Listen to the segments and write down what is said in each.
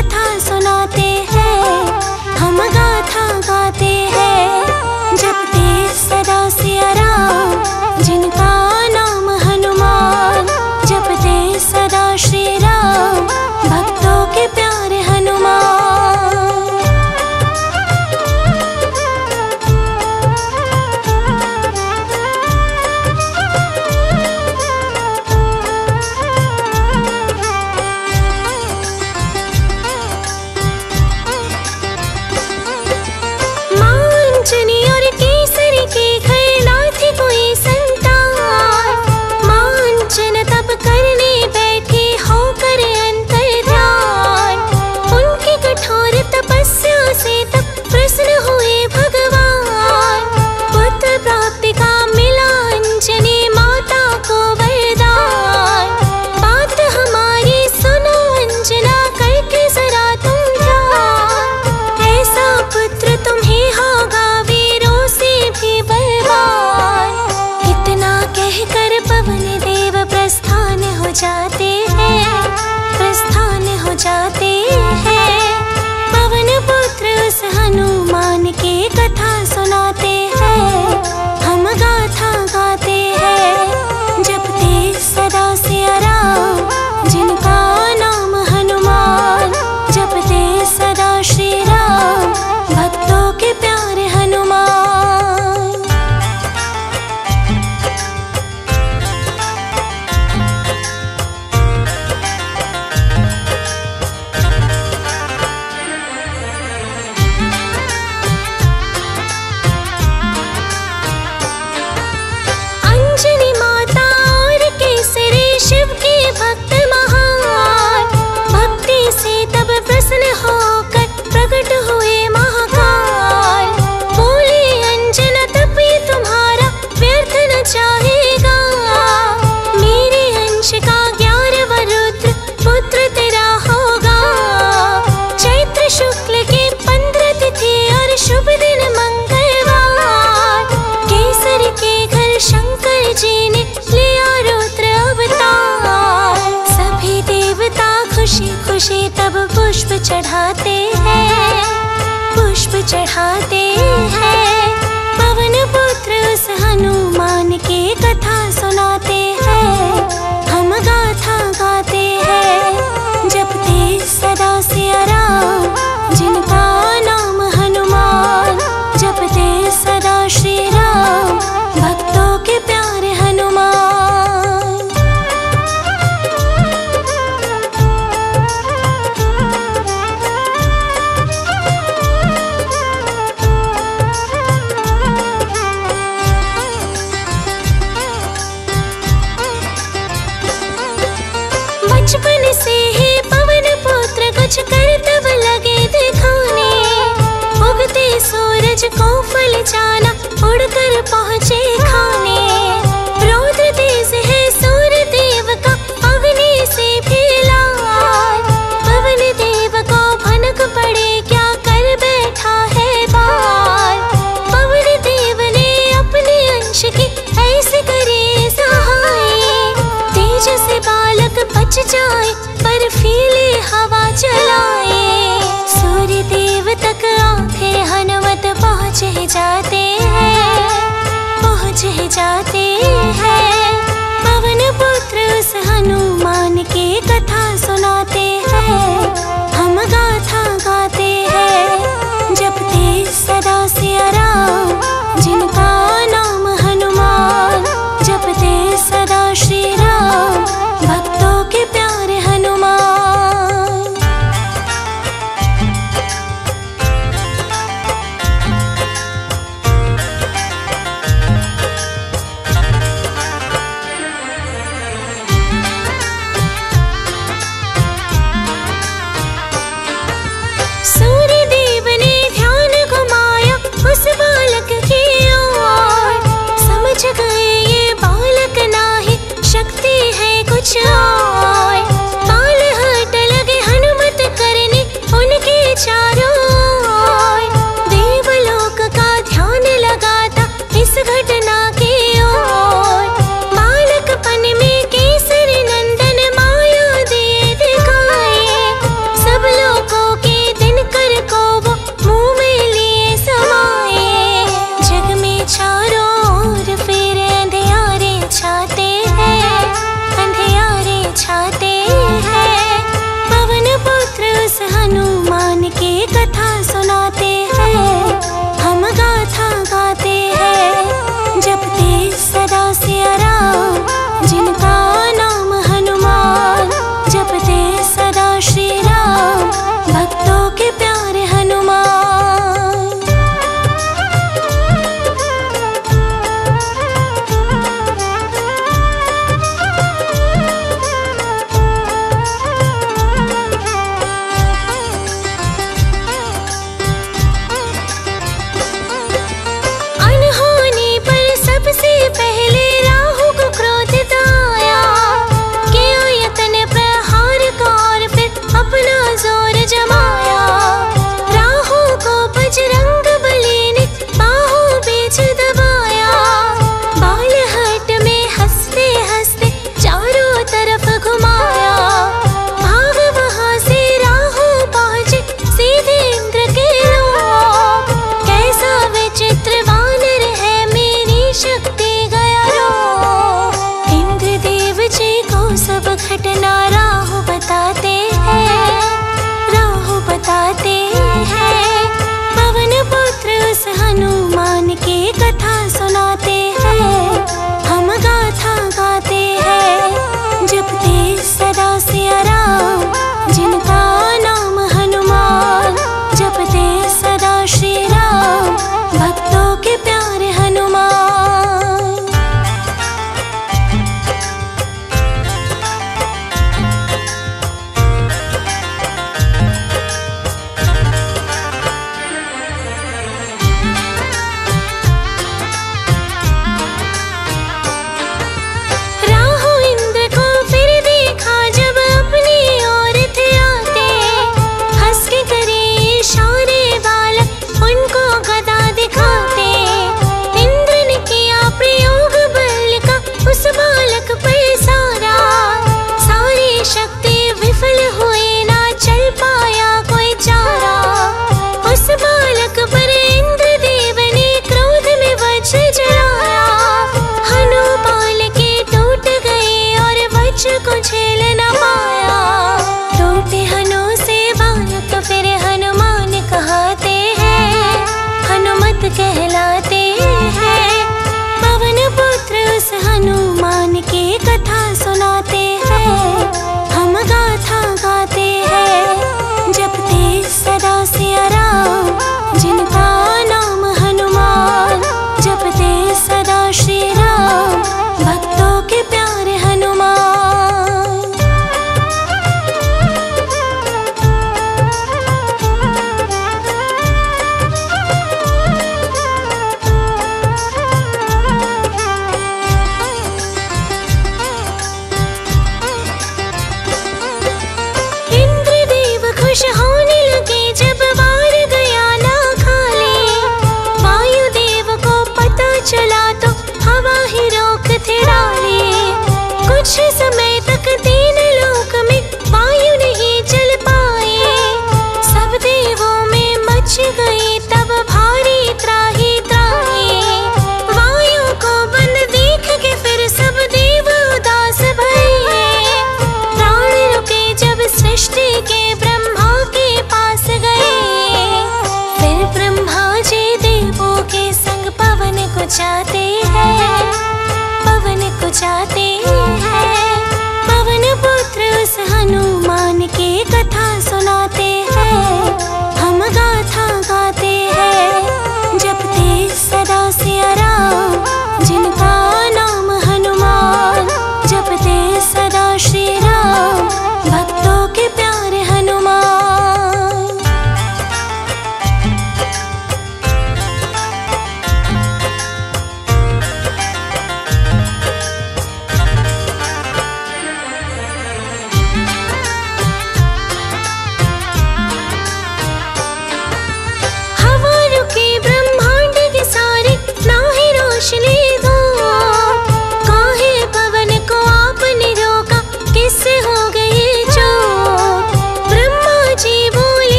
कथा सुनाते हैं, हम गाथा गाते हैं। जपते सदा सिया राम, जिनका नाम हनुमान। जपते सदा श्री राम, भक्तों के प्यारे हनुमान। जाते हैं पवन पुत्र उस हनुमान की कथा सुनाते हैं, हम गाथा गाते हैं। जपते सदा सिया राम, जिनका नाम हनुमान। जपते सदा श्री राम, भक्तों के प्यारे हनुमान। खुशी तब पुष्प चढ़ाते हैं, पुष्प चढ़ाते हैं। पवन पुत्र उस हनुमान की कथा सुनाते हैं, हम गाथा गाते हैं। जपते सदा सिया राम, जिनका नाम हनुमान। जपते सदा श्री राम, भक्तों के प्यारे हनुमान। बचपन से ही पवन पुत्र कुछ करतब लगे दिखाने। उगते सूरज को फल जाना, उड़कर पहुँचे खाने। रौद्र तेज है सूर्य देव का, अग्नि से भी लाल। पवन देव को भनक पड़े, क्या कर बैठा है बाल। पवन देव ने अपने अंश की ऐसे करे सहाय। तेज से बालक बच जाए, बर्फीली हवा चलाए। सूर्य देव तक आखिर हनुमत पहुँच ही जाते हैं, पहुँच ही जाते हैं। पवन पुत्र उस हनुमान की कथा सुनाते हैं, हम गाथा गाते हैं। जपते सदा सिया राम, जिनका नाम हनुमान। जपते सदा श्री राम, भक्तों के प्यारे हनुमान।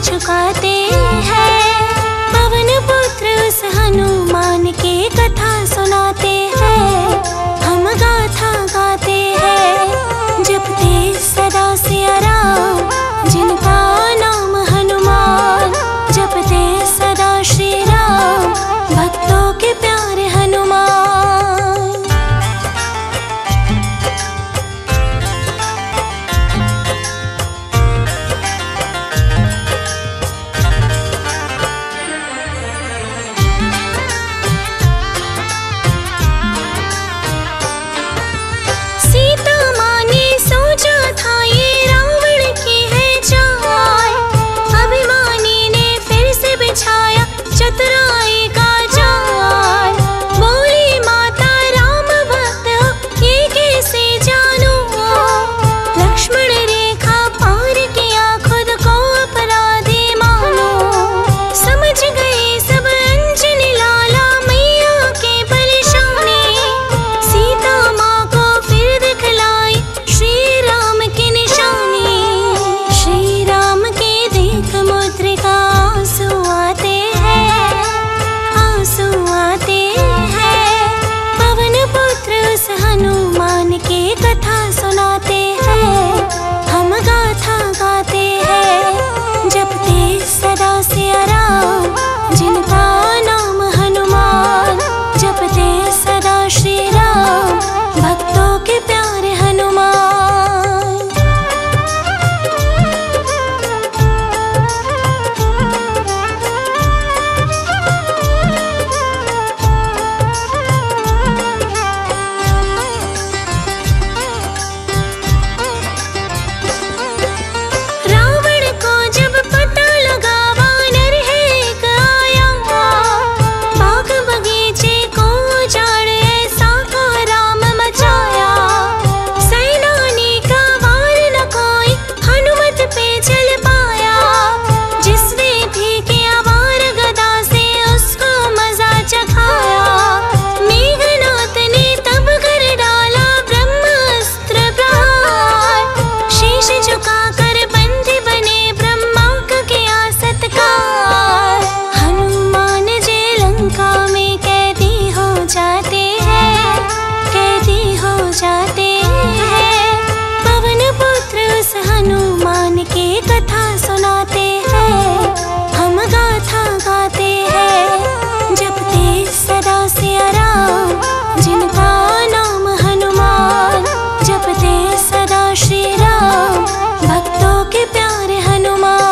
झुकाते हैं। पवन पुत्र उस हनुमान की कथा सुनाते हैं, हम गाथा गाते हैं। जपते सदा सिया राम, जिनका नाम हनुमान। जपते सदा श्री राम, भक्तों के प्यारे हनुमान। चतुराई का जाल, बोली माता राम भक्त ये कैसे जानू। लक्ष्मण रेखा पार किया, खुद को अपराधी मानो। समझ गए सब अंजनी लाला मैया के परेशानी। सीता माँ को फिर दिखलाई श्री राम की निशानी। श्री राम के देख मुद्रिका आंसू आते हैं। पवन पुत्र उस हनुमान की कथा सुनाते हैं, हम गाथा गाते हैं। जपते सदा सिया राम, जिनका नाम हनुमान। जपते सदा श्री राम, भक्तों के प्यारे हनुमान। हनुमान की कथा सुनाते हैं, हम गाथा गाते हैं। जपते सदा सिया राम, जिनका नाम हनुमान। जपते सदा श्री राम, भक्तों के प्यारे हनुमान।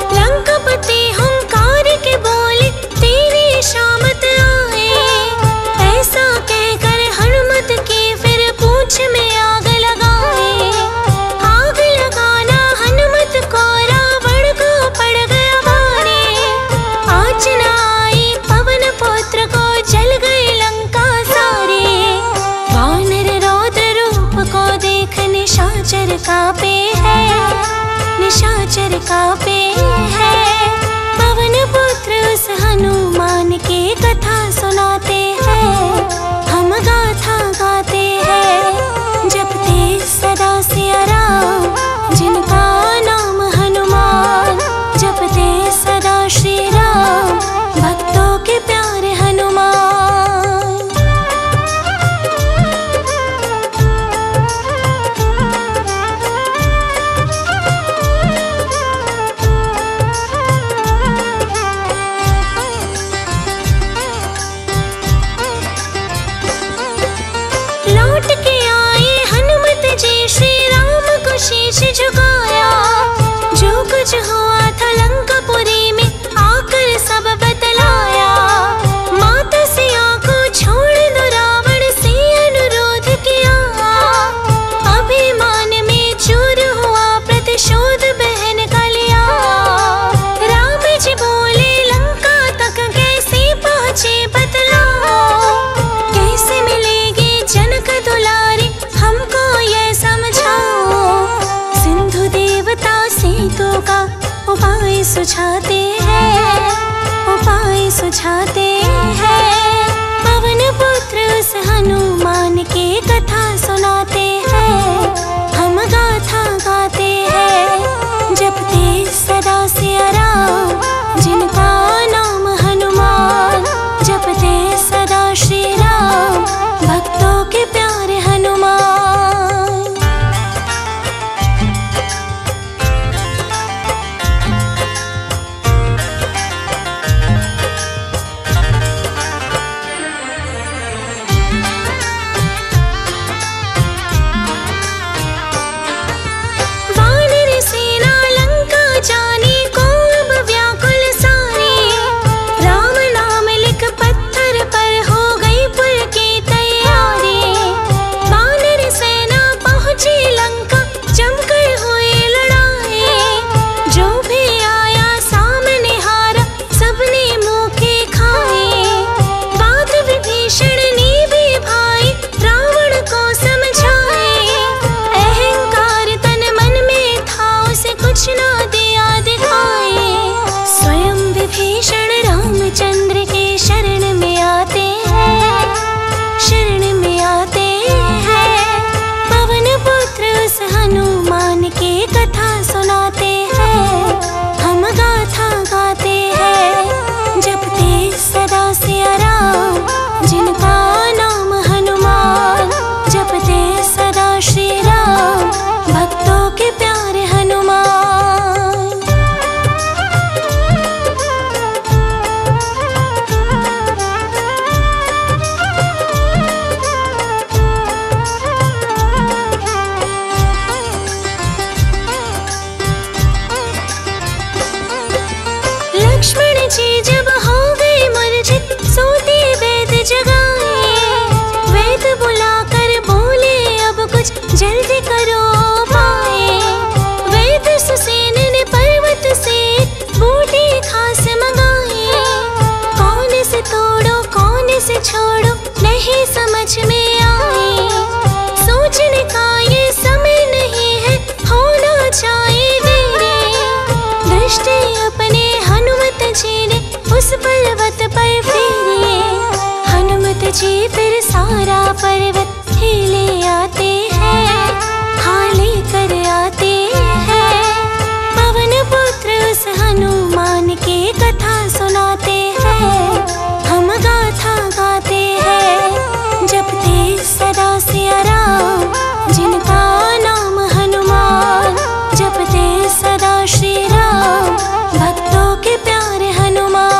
लंकापति हुंकार के बोले तेरी शामत आए। ऐसा कहकर हनुमत की फिर पूंछ में आग लगाए। आग लगाना हनुमत को रावण को पड़ गया भारी। आँच न आई पवन पुत्र को, जल गई लंका सारी। वानर रौद्र रूप को देख निशाचर कांपे है, निशाचर कांपे हैं। पवन पुत्र उस हनुमान की कथा सुनाते हैं, हम गाथा गाते हैं। जपते सदा सिया राम, जिनका नाम हनुमान। जपते सदा श्री राम, भक्तों के प्यारे हनुमान। शीश झुकाया, जो कुछ हुआ था लंकापुरी में आकर सब बतलाया। माता सिया को छोड़ दो रावण से अनुरोध किया। अभिमान में चूर हुआ प्रतिशोध बहन का लिया। राम जी बोले बुझाते हैं, उपाय सुझाते हैं। पवन पुत्र उस हनुमान की कथा सुनाते हैं, हम गाथा गाते हैं। जपते सदा सिया राम, जिनका नाम हनुमान। जपते सदा श्री राम, भक्तों के प्यारे हनुमान। जल्दी करो पाए। वैद सुसेन ने पर्वत से बूटी खास मंगाए। कौन से तोड़ो कौन से छोड़ो नहीं समझ में आए। सोचने का ये समय नहीं है, होना चाहिए देरी। दृष्टि अपने हनुमत जी ने उस पर्वत पर फेरी। हनुमत जी फिर सारा पर्वत ही ले आते हैं, हाँ लेकर आते हैं। पवन पुत्र उस हनुमान की कथा सुनाते हैं, हम गाथा गाते हैं। जपते सदा सिया राम, जिनका नाम हनुमान। जपते सदा श्री राम, भक्तों के प्यारे हनुमान।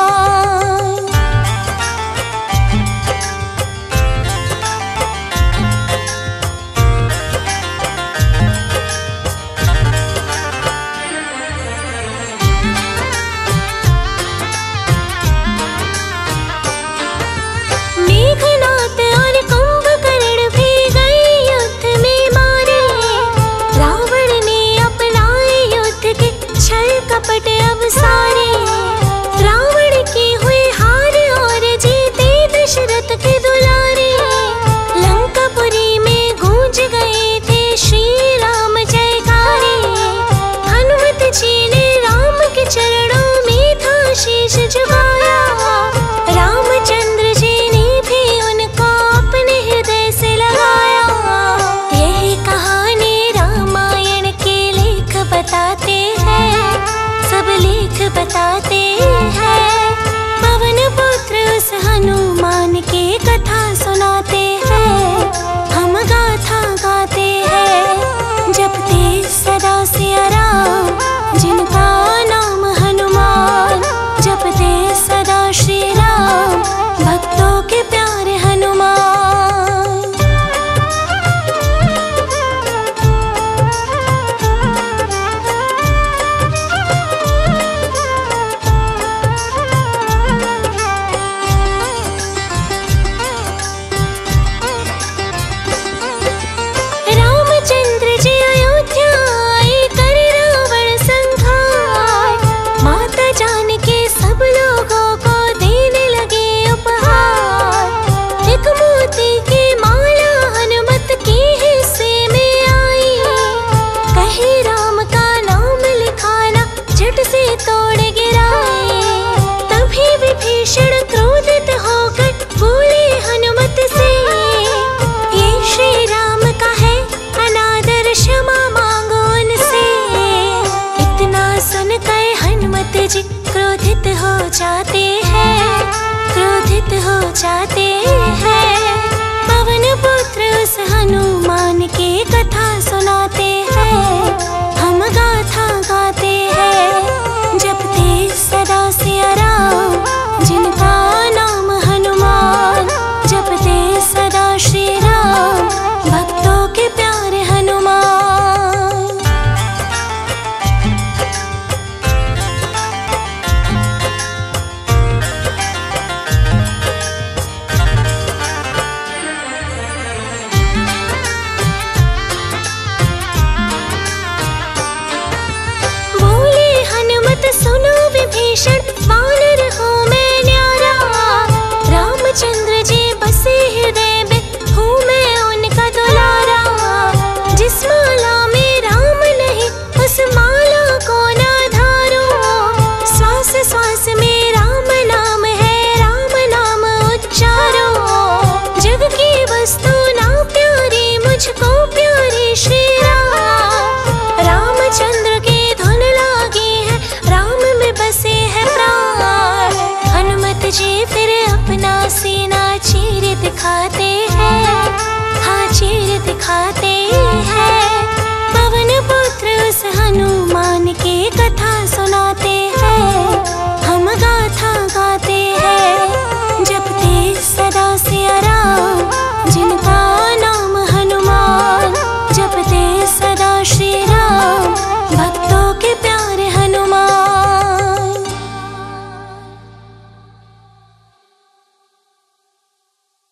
जाते हैं, क्रोधित हो जाते